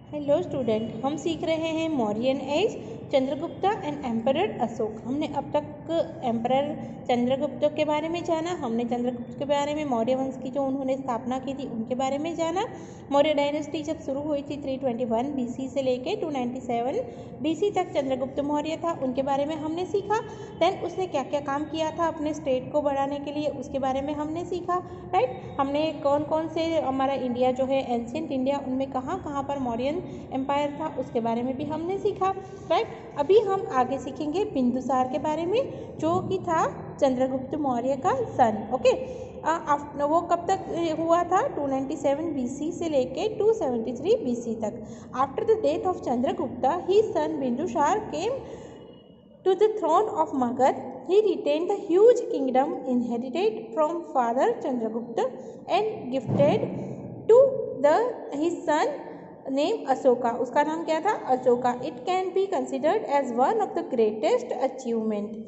Hello student, हम सीख रहे हैं Mauryan age, Chandragupta and emperor Ashok. हमने अब तक एम्परर चंद्रगुप्त के बारे में जाना, हमने चंद्रगुप्त के बारे में मौर्य वंश की जो उन्होंने स्थापना की थी उनके बारे में जाना। मौर्य डायनेस्टी जब शुरू हुई थी 321 बीसी से लेके 297 बीसी तक चंद्रगुप्त मौर्य था, उनके बारे में हमने सीखा। देन उसने क्या क्या काम किया था अपने स्टेट को बढ़ाने के लिए, उसके बारे में हमने सीखा। राइट, हमने कौन कौन से हमारा इंडिया जो है एंशिएंट इंडिया, उनमें कहाँ कहाँ पर मौर्यन एम्पायर था उसके बारे में भी हमने सीखा। राइट, अभी हम आगे सीखेंगे बिंदुसार के बारे में, जो कि था चंद्रगुप्त मौर्य का सन। ओके, वो कब तक हुआ था? 297 बीसी से लेके 273 बीसी तक। After the death of Chandragupta his son Bindusara came to the throne of Magad. He retained the huge kingdom inherited from father Chandragupta and gifted to his son named Ashoka. उसका नाम क्या था? Ashoka. It can be considered as one of the greatest achievement.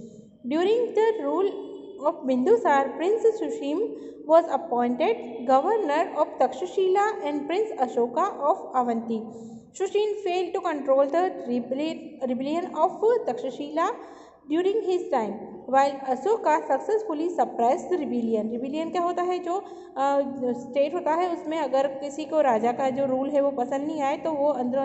During the rule of Bindusar, Prince Sushim was appointed governor of Takshashila and Prince Ashoka of Avanti. Shushin failed to control the rebellion of Takshashila during his time, while Ashoka successfully suppressed the rebellion. rebellion क्या होता है? जो state होता है उसमें अगर किसी को राजा का जो रूल है वो पसंद नहीं आए तो वो अंदर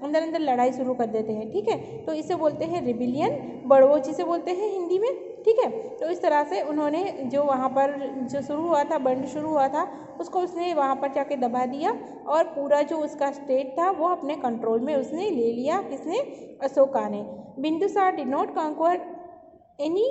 अंदर लड़ाई शुरू कर देते हैं। ठीक है, तो इसे बोलते हैं रिबिलियन, बड़वोची से बोलते हैं हिंदी में। ठीक है, तो इस तरह से उन्होंने जो वहाँ पर जो शुरू हुआ था, बंड शुरू हुआ था, उसको उसने वहाँ पर जाके दबा दिया और पूरा जो उसका स्टेट था वो अपने कंट्रोल में उसने ले लिया। किसने? अशोका ने। Bindusara did not conquer any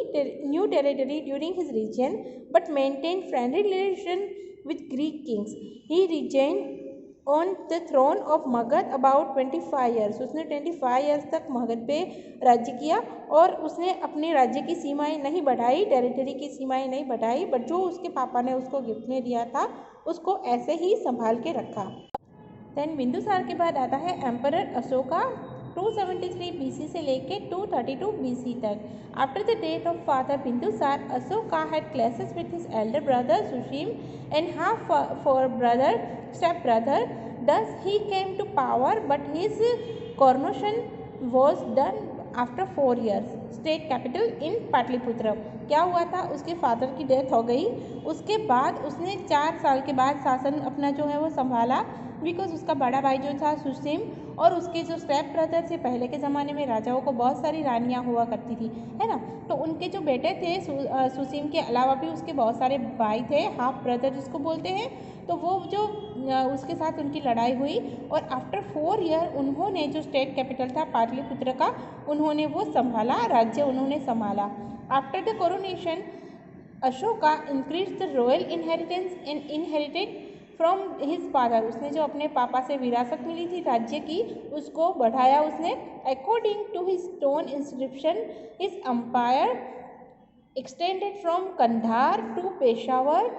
new territory during his reign but maintained friendly relation with Greek kings. He remained on the throne of Magad about 25 years. उसने 25 years तक मगध पे राज्य किया और उसने अपने राज्य की सीमाएं नहीं बढ़ाई, टेरिटरी की सीमाएं नहीं बढ़ाई, बट जो उसके पापा ने उसको गिफ्ट में दिया था उसको ऐसे ही संभाल के रखा। देन बिंदुसार के बाद आता है एम्परर अशोका 273 बीसी से लेके 232 बीसी तक। After the death of father Bindusara, Ashoka had clashes with his elder brother Susima and half for brother step brother. Thus he came to power but his coronation was done after 4 years. State capital in Pataliputra. क्या हुआ था? उसके father की death हो गई, उसके बाद उसने 4 साल के बाद शासन अपना जो है वो संभाला, बिकॉज उसका बड़ा भाई जो था सुसीम और उसके जो स्टेप ब्रदर थे, पहले के ज़माने में राजाओं को बहुत सारी रानियां हुआ करती थी, है ना, तो उनके जो बेटे थे सुसीम के अलावा भी उसके बहुत सारे भाई थे, हाफ ब्रदर जिसको बोलते हैं, तो वो जो उसके साथ उनकी लड़ाई हुई और आफ्टर 4 year उन्होंने जो स्टेट कैपिटल था पाटलिपुत्र का, उन्होंने वो संभाला, राज्य उन्होंने संभाला। After the coronation Ashoka increase the royal inheritance and inherited from his father. उसने जो अपने पापा से विरासत मिली थी राज्य की उसको बढ़ाया उसने। According to his stone inscription his empire extended from Kandahar to Peshawar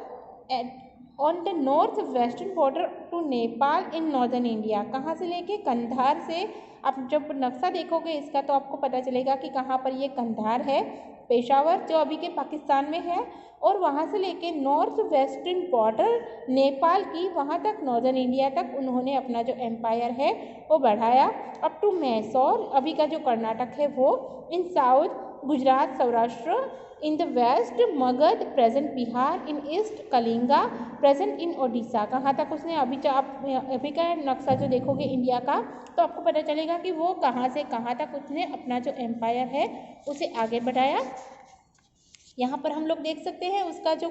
on the north western border to Nepal in northern India. कहाँ से लेके? कंधार से। आप जब नक्शा देखोगे इसका तो आपको पता चलेगा कि कहाँ पर ये कंधार है, पेशावर जो अभी के पाकिस्तान में है, और वहाँ से लेके नॉर्थ वेस्टर्न बॉर्डर नेपाल की वहाँ तक नॉर्दर्न इंडिया तक उन्होंने अपना जो एम्पायर है वो बढ़ाया। अप टू मैसूर, अभी का जो कर्नाटक है वो, in south Gujarat Saurashtra, in the west Magadha present Bihar, in east Kalinga present in Odisha. कहाँ तक उसने अभी का नक्शा जो देखोगे इंडिया का तो आपको पता चलेगा कि वो कहाँ से कहाँ तक उसने अपना जो एम्पायर है उसे आगे बढ़ाया। यहाँ पर हम लोग देख सकते हैं उसका जो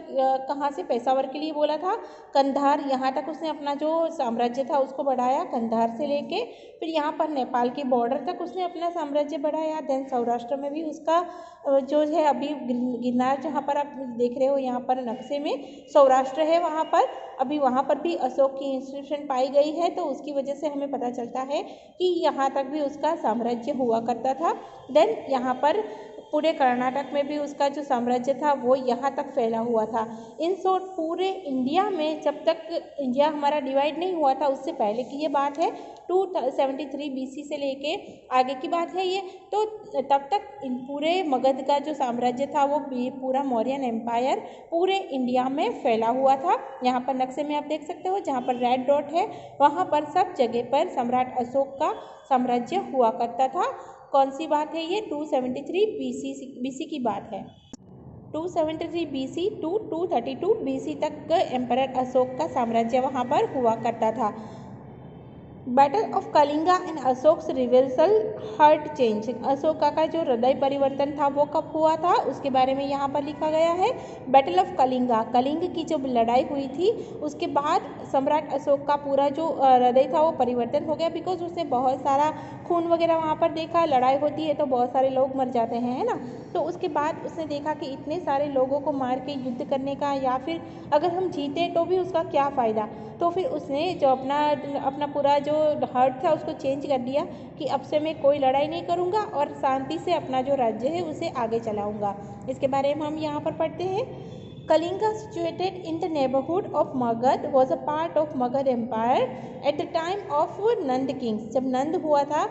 कहाँ से पेशावर के लिए बोला था, कंधार, यहाँ तक उसने अपना जो साम्राज्य था उसको बढ़ाया कंधार से लेके, फिर यहाँ पर नेपाल के बॉर्डर तक उसने अपना साम्राज्य बढ़ाया। देन सौराष्ट्र में भी उसका जो है अभी गिरनार जहाँ पर आप देख रहे हो यहाँ पर नक्शे में सौराष्ट्र है, वहाँ पर अभी वहाँ पर भी अशोक की इंस्क्रिप्शन पाई गई है, तो उसकी वजह से हमें पता चलता है कि यहाँ तक भी उसका साम्राज्य हुआ करता था। देन यहाँ पर पूरे कर्नाटक में भी उसका जो साम्राज्य था वो यहाँ तक फैला हुआ था। इन शॉर्ट पूरे इंडिया में जब तक इंडिया हमारा डिवाइड नहीं हुआ था उससे पहले की ये बात है, 273 BC से लेके आगे की बात है ये। तो तब तक पूरे मगध का जो साम्राज्य था वो पूरा मौर्यन एम्पायर पूरे इंडिया में फैला हुआ था। यहाँ पर नक्शे में आप देख सकते हो, जहाँ पर रेड डॉट है वहाँ पर सब जगह पर सम्राट अशोक का साम्राज्य हुआ करता था। कौन सी बात है ये? 273 BC की बात है। 273 BC टू 232 BC तक एम्परर अशोक का साम्राज्य वहाँ पर हुआ करता था। Battle of Kalinga and Ashok reversal heart change, Ashoka का जो हृदय परिवर्तन था वो कब हुआ था उसके बारे में यहाँ पर लिखा गया है। बैटल ऑफ कलिंगा, कलिंग की जो लड़ाई हुई थी उसके बाद सम्राट अशोक का पूरा जो हृदय था वो परिवर्तन हो गया, बिकॉज उसने बहुत सारा खून वगैरह वहाँ पर देखा। लड़ाई होती है तो बहुत सारे लोग मर जाते हैं, है ना। तो उसके बाद उसने देखा कि इतने सारे लोगों को मार के युद्ध करने का, या फिर अगर हम जीते तो भी उसका क्या फ़ायदा। तो फिर उसने जो अपना पूरा जो हार्ट था उसको चेंज कर दिया कि अब से मैं कोई लड़ाई नहीं करूँगा और शांति से अपना जो राज्य है उसे आगे चलाऊँगा। इसके बारे में हम यहाँ पर पढ़ते हैं। Kalinga situated in the neighborhood of Magad was a part of Magad Empire at the time of Nand Kings. जब नंद हुआ था,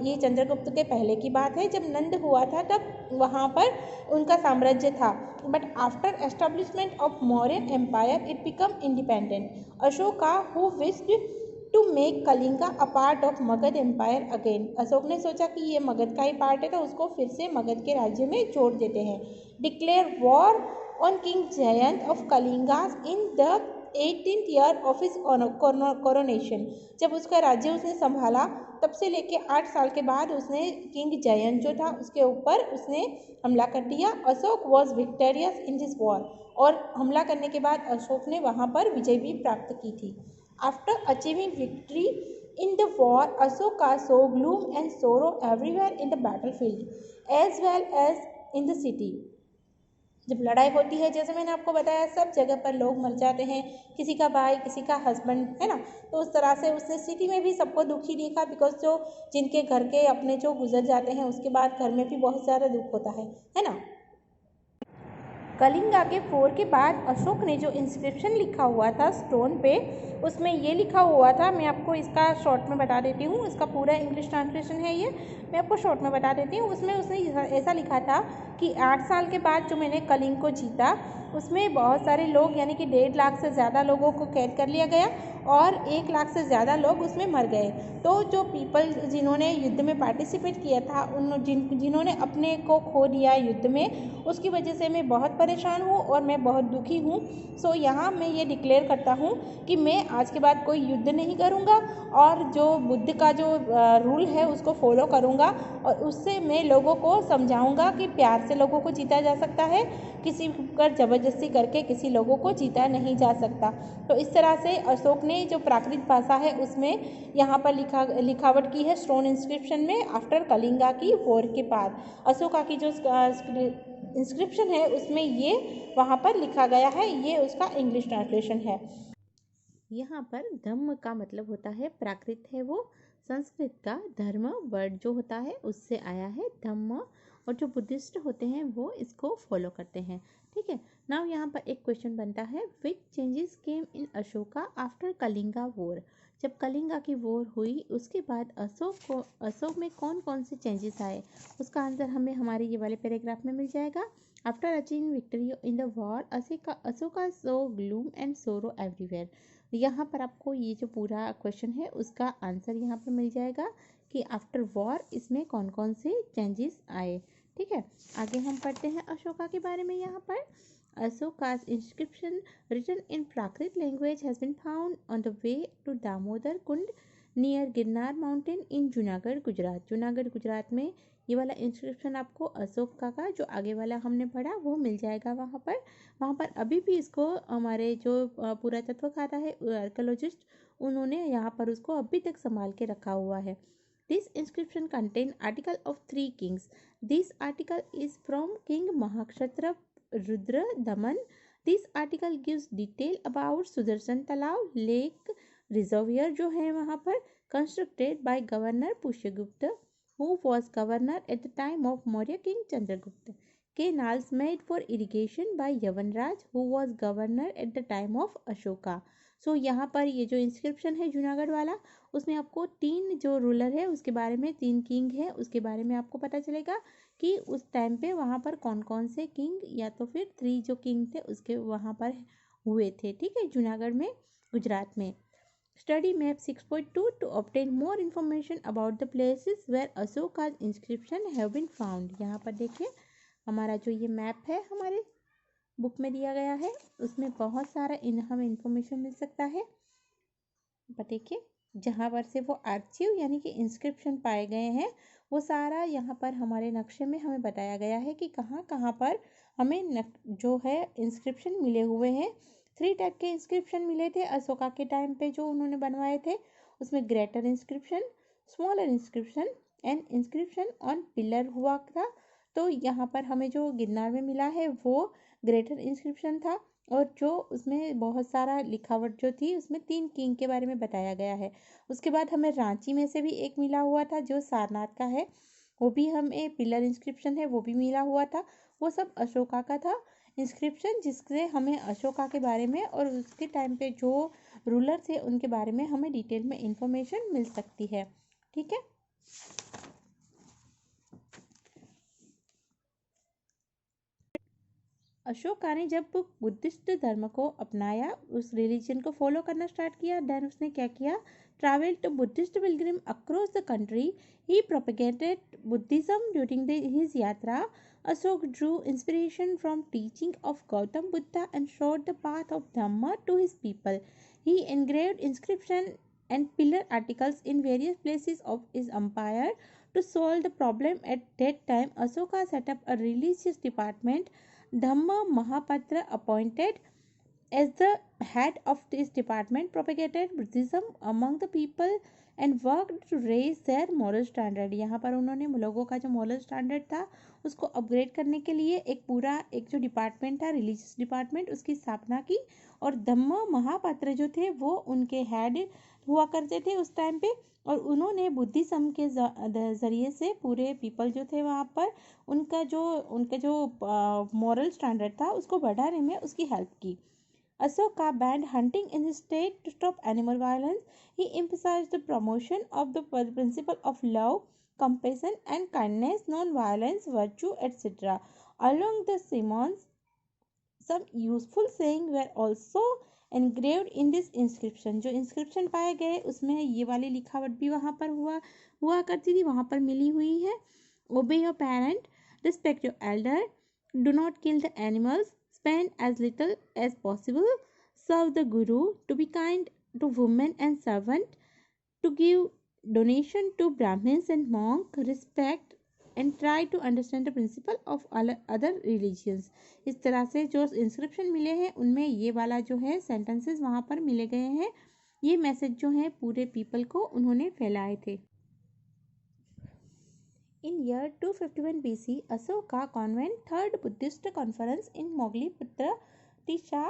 ये चंद्रगुप्त के पहले की बात है, जब नंद हुआ था तब वहाँ पर उनका साम्राज्य था। But after establishment of Mauryan empire it become independent. Ashoka who wished to make Kalinga a part of Magadh empire again. Ashok ने सोचा कि ये मगध का ही पार्ट है तो उसको फिर से मगध के राज्य में जोड़ देते हैं। Declare war on king Jayant of Kalinga in the 18th year of his coronation. जब उसका राज्य उसने संभाला तब से लेके 8 साल के बाद उसने किंग जयंत जो था उसके ऊपर उसने हमला कर दिया। Ashok was victorious in this war, और हमला करने के बाद अशोक ने वहाँ पर विजय भी प्राप्त की थी। After achieving victory in the war, Ashoka saw gloom and sorrow everywhere in the battlefield, as well as in the city. जब लड़ाई होती है, जैसे मैंने आपको बताया, सब जगह पर लोग मर जाते हैं, किसी का भाई, किसी का हस्बैंड, है ना। तो उस तरह से उसने सिटी में भी सबको दुखी देखा, बिकॉज जो जिनके घर के अपने जो गुजर जाते हैं उसके बाद घर में भी बहुत ज़्यादा दुख होता है ना। कलिंगा के फोर के बाद अशोक ने जो इंस्क्रिप्शन लिखा हुआ था स्टोन पे, उसमें ये लिखा हुआ था, मैं आपको इसका शॉर्ट में बता देती हूँ, इसका पूरा इंग्लिश ट्रांसलेशन है ये, मैं आपको शॉर्ट में बता देती हूँ। उसमें उसने ऐसा लिखा था कि 8 साल के बाद जो मैंने कलिंग को जीता उसमें बहुत सारे लोग, यानी कि 1.5 लाख से ज़्यादा लोगों को कैद कर लिया गया और 1 लाख से ज़्यादा लोग उसमें मर गए। तो जो पीपल जिन्होंने युद्ध में पार्टिसिपेट किया था, जिन्होंने अपने को खो दिया युद्ध में, उसकी वजह से मैं बहुत परेशान हूँ और मैं बहुत दुखी हूँ। सो यहाँ मैं ये डिक्लेयर करता हूँ कि मैं आज के बाद कोई युद्ध नहीं करूँगा और जो बुद्ध का जो रूल है उसको फॉलो करूँगा, और उससे मैं लोगों को समझाऊँगा कि प्यार से लोगों को जीता जा सकता है, किसी पर ज़बरदस्ती करके किसी लोगों को जीता नहीं जा सकता। तो इस तरह से अशोक ने जो प्राकृत भाषा है उसमें यहाँ पर लिखावट की है स्टोन इंस्क्रिप्शन में, आफ्टर कलिंगा की वॉर के बाद। अशोका की जो इंस्क्रिप्शन है उसमें ये वहाँ पर लिखा गया है, ये उसका इंग्लिश ट्रांसलेशन है। यहाँ पर धम्म का मतलब होता है प्राकृत है वो, संस्कृत का धर्म वर्ड जो होता है उससे आया है धम्म, और जो बुद्धिस्ट होते हैं वो इसको फॉलो करते हैं। ठीक है, नाउ यहाँ पर एक क्वेश्चन बनता है, विच चेंजेस केम इन अशोका आफ्टर कलिंगा वॉर। जब कलिंगा की वॉर हुई उसके बाद अशोक में कौन कौन से चेंजेस आए, उसका आंसर हमें हमारे ये वाले पैराग्राफ में मिल जाएगा। After achieving victory in the war Ashoka so gloom and सोरो एवरीवेयर। यहाँ पर आपको ये जो पूरा क्वेश्चन है उसका आंसर यहाँ पर मिल जाएगा कि आफ्टर वॉर इसमें कौन कौन से चेंजेस आए। ठीक है, आगे हम पढ़ते हैं अशोका के बारे में। यहाँ पर Ashoka's inscription written in Prakrit language has been found on the way to Damodar Kund near Girnar mountain in Junagadh Gujarat. Junagadh Gujarat में ये वाला इंस्क्रिप्शन आपको अशोका का जो आगे वाला हमने पढ़ा वो मिल जाएगा वहाँ पर अभी भी इसको हमारे जो पुरातत्व खाता है आर्कियोलॉजिस्ट, उन्होंने यहाँ पर उसको अभी तक संभाल के रखा हुआ है। This inscription contain article of 3 kings. This article is from King Mahaksatra Rudra Daman. This article gives detail about Sudarshan Talab Lake Reservoir जो है वहाँ पर constructed by Governor Pushyagupta who was governor at the time of Maurya king Chandragupta. Canals made for irrigation by Yavanraj, who was governor at the time of Ashoka. सो यहाँ पर ये जो inscription है जूनागढ़ वाला, उसमें आपको 3 जो रूलर है उसके बारे में, 3 किंग है उसके बारे में आपको पता चलेगा कि उस टाइम पे वहाँ पर कौन कौन से किंग या तो फिर 3 जो किंग थे उसके वहाँ पर हुए थे। ठीक है, जूनागढ़ में, गुजरात में। Study map 6.2 to obtain more information about the places where Ashoka's inscription have been found. यहाँ पर देखिए हमारा जो ये मैप है हमारे बुक में दिया गया है, उसमें बहुत सारा हमें इंफॉर्मेशन मिल सकता है। पर देखिए जहाँ पर से वो आर्चिव यानी कि इंस्क्रिप्शन पाए गए हैं वो सारा यहाँ पर हमारे नक्शे में हमें बताया गया है कि कहाँ कहाँ पर हमें जो है इंस्क्रिप्शन मिले हुए हैं। 3 टाइप के इंस्क्रिप्शन मिले थे अशोका के टाइम पे जो उन्होंने बनवाए थे, उसमें greater inscription, smaller inscription and inscription on pillar हुआ था। तो यहाँ पर हमें जो गिरनार में मिला है वो ग्रेटर इंस्क्रिप्शन था, और जो उसमें बहुत सारा लिखावट जो थी उसमें 3 किंग के बारे में बताया गया है। उसके बाद हमें रांची में से भी एक मिला हुआ था जो सारनाथ का है, वो भी हमें पिलर इंस्क्रिप्शन है वो भी मिला हुआ था। वो सब अशोका का था इंस्क्रिप्शन, जिससे हमें अशोका के बारे में और उसके टाइम पे जो रूलर थे उनके बारे में हमें डिटेल में इंफॉर्मेशन मिल सकती है। ठीक है, अशोका ने जब बुद्धिस्ट धर्म को अपनाया, उस रिलीजन को फॉलो करना स्टार्ट किया, देन उसने क्या किया, travel to Buddhist pilgrim across the country, he propagated Buddhism during his yatra. Ashok drew inspiration from teaching of Gautam Buddha and showed the path of Dhamma to his people. He engraved inscription and pillar articles in various places of his empire. To solve the problem at that time, Ashoka set up a religious department. Dhamma Mahapatra, appointed as the head of this department, propagated Buddhism among the people and worked to raise their moral standard. यहाँ पर उन्होंने लोगों का जो moral standard था उसको upgrade करने के लिए एक जो डिपार्टमेंट था, रिलीजियस डिपार्टमेंट, उसकी स्थापना की। और धम्म महापात्र जो थे वो उनके हेड हुआ करते थे उस टाइम पे, और उन्होंने बुद्धिज्म के ज़रिए से पूरे पीपल जो थे वहाँ पर उनका जो मॉरल स्टैंडर्ड था उसको बढ़ाने में उसकी हेल्प की। Ashoka banned hunting in his state to stop animal violence. He emphasized the promotion of the principle of love, compassion, and kindness, non-violence, virtue, etc. Along the Simons, some useful sayings were also engraved in this inscription. जो inscription पाए गए उसमें ये वाली लिखावट भी वहाँ पर हुआ करती थी, वहाँ पर मिली हुई है। Obey your parent, respect your elder, do not kill the animals, spend as little as possible, serve the guru, to be kind to women and servant, to give donation to Brahmins and monk, respect and try to understand the principle of other religions. इस तरह से जो inscription मिले हैं उनमें ये वाला जो है सेंटेंसेस वहाँ पर मिले गए हैं। ये मैसेज जो है पूरे पीपल को उन्होंने फैलाए थे। In year 251 BC, Ashoka convened third Buddhist conference in Mogliputra Tisha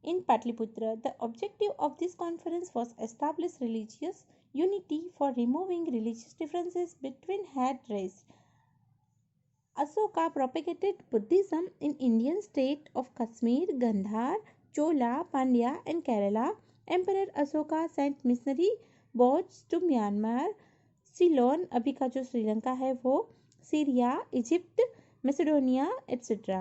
in Patliputra. The objective of this conference was establish religious unity for removing religious differences between head race. Ashoka propagated Buddhism in Indian state of Kashmir, Gandhar, Chola, Pandya and Kerala. Emperor Ashoka sent missionary boats to Myanmar, Ceylon अभी का जो श्रीलंका है वो, Syria, Egypt, Macedonia etc.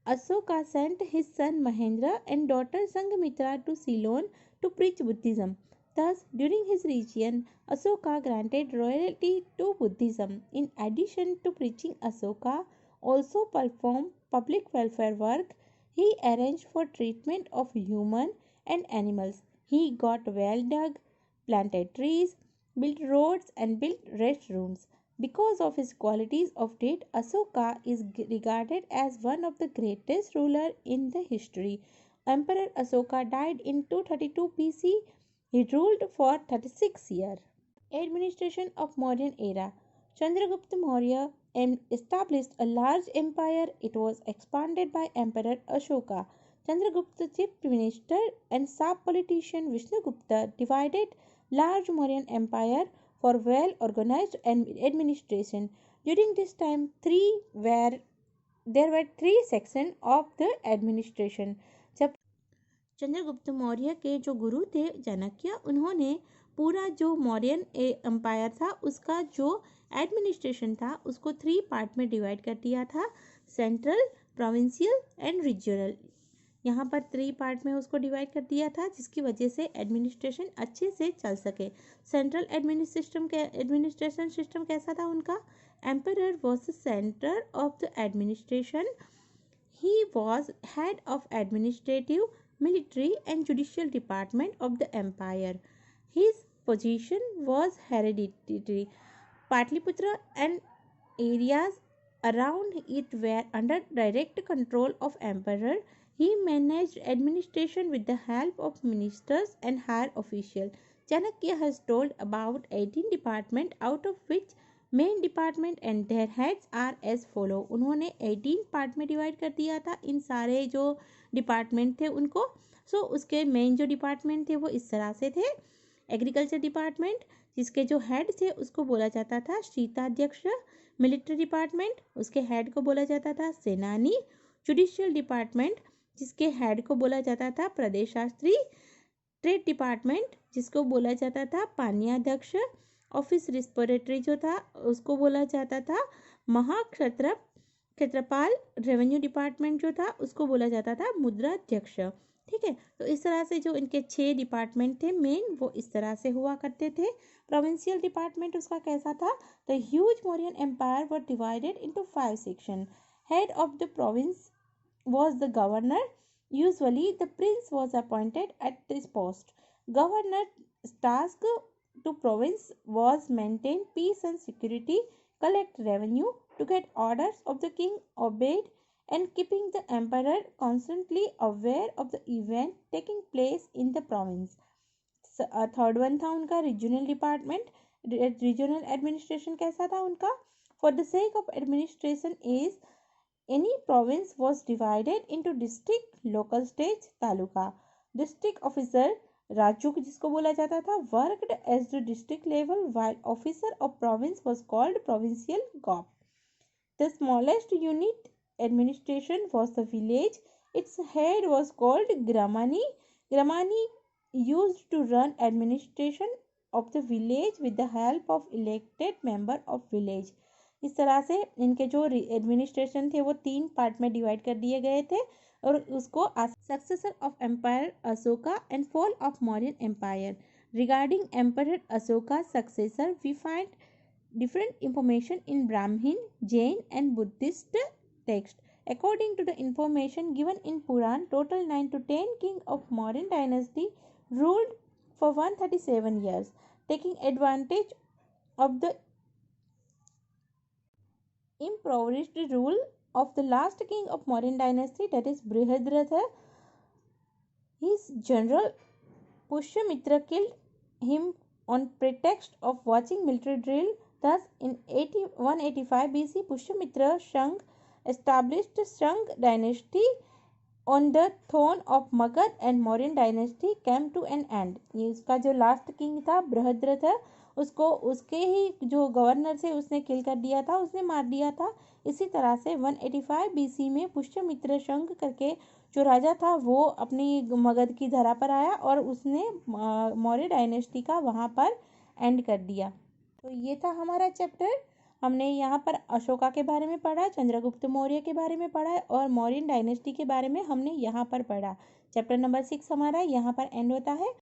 Ashoka sent his son Mahendra and daughter Sanghamitra to Ceylon to preach Buddhism. Thus, during his reign, Ashoka granted royalty to Buddhism. In addition to preaching, Ashoka also performed public welfare work. He arranged for treatment of human and animals. He got well dug, planted trees, built roads and built restrooms. Because of his qualities of date, Ashoka is regarded as one of the greatest rulers in the history. Emperor Ashoka died in 232 BC. He ruled for 36 years. Administration of Mauryan era. Chandragupta Maurya established a large empire. It was expanded by Emperor Ashoka. Chandragupta chief minister and sub politician Vishnugupta divided large Mauryan empire for well organized administration. During this time there were three sections of the administration. जब चंद्रगुप्त मौर्य के जो गुरु थे चाणक्य, उन्होंने पूरा जो Mauryan empire था उसका जो एडमिनिस्ट्रेशन था उसको 3 पार्ट में डिवाइड कर दिया था, सेंट्रल, प्रोविंशियल एंड रीजनल। यहाँ पर 3 पार्ट में उसको डिवाइड कर दिया था जिसकी वजह से एडमिनिस्ट्रेशन अच्छे से चल सके। सेंट्रल एडमिनिस्ट्रेशन सिस्टम कैसा था उनका? Emperor was the centre of the administration. He was head of administrative, military and judicial department of the empire. His position was hereditary. Patliputra and areas around it were under direct control of emperor. He managed administration with the help of ministers and higher officials. Chanakya has told about 18 departments, out of which main department and their heads are as follow. उन्होंने 18 part में divide कर दिया था इन सारे जो department थे उनको। उसके मेन जो डिपार्टमेंट थे वो इस तरह से थे। एग्रीकल्चर डिपार्टमेंट जिसके जो हेड थे उसको बोला जाता था शीताध्यक्ष। मिलिट्री डिपार्टमेंट उसके हेड को बोला जाता था सेनानी। जुडिशियल डिपार्टमेंट जिसके हेड को बोला जाता था प्रदेशास्त्री। ट्रेड डिपार्टमेंट जिसको बोला जाता था पानीयाध्यक्ष। ऑफिस रिस्पोरेटरी जो था उसको बोला जाता था क्षेत्रपाल। रेवेन्यू डिपार्टमेंट जो था उसको बोला जाता था मुद्राध्यक्ष। ठीक है, तो इस तरह से जो इनके 6 डिपार्टमेंट थे मेन वो इस तरह से हुआ करते थे। प्रोविंशियल डिपार्टमेंट उसका कैसा था? The huge Mauryan empire were divided into 5 section. Head of the province was the governor. Usually the prince was appointed at this post. Governor's task to province was maintain peace and security, collect revenue, to get orders of the king obeyed, and keeping the emperor constantly aware of the event taking place in the province. Third one था उनका regional department. Regional administration कैसा था उनका? For the sake of administration is any province was divided into district, local stage, taluka. district officer Raju जिसको बोला जाता था worked as the district level, while officer of province was called provincial gop. The smallest unit administration was the village. Its head was called gramani. Gramani used to run administration of the village with the help of elected member of village. इस तरह से इनके जो administration थे वो 3 part में divide कर दिए गए थे और उसको successor of empire Ashoka and fall of Mauryan empire. Regarding empire Ashoka successor we find different information in Brahmin, Jain and Buddhist text. According to the information given in Puran, total 9 to 10 king of Mauryan dynasty ruled for 137 years, taking advantage of the impoverished rule of the last king of Mauryan dynasty, that is Brihadratha. His general Pushyamitra killed him on pretext of watching military drill. Thus, in 185 BC, Pushyamitra Shang established Shang dynasty on the throne of Magad and Mauryan dynasty came to an end. ये उसका जो last king था बृहद्रथ उसको उसके ही जो governor से उसने किल कर दिया था, उसने मार दिया था। इसी तरह से 185 BC में पुष्यमित्र शंख करके जो राजा था वो अपनी मगध की धरा पर आया और उसने मौर्य डायनेस्टी का वहाँ पर एंड कर दिया। तो ये था हमारा चैप्टर। हमने यहाँ पर अशोका के बारे में पढ़ा, चंद्रगुप्त मौर्य के बारे में पढ़ा और मौर्यन डायनेस्टी के बारे में हमने यहाँ पर पढ़ा। चैप्टर नंबर 6 हमारा यहाँ पर एंड होता है।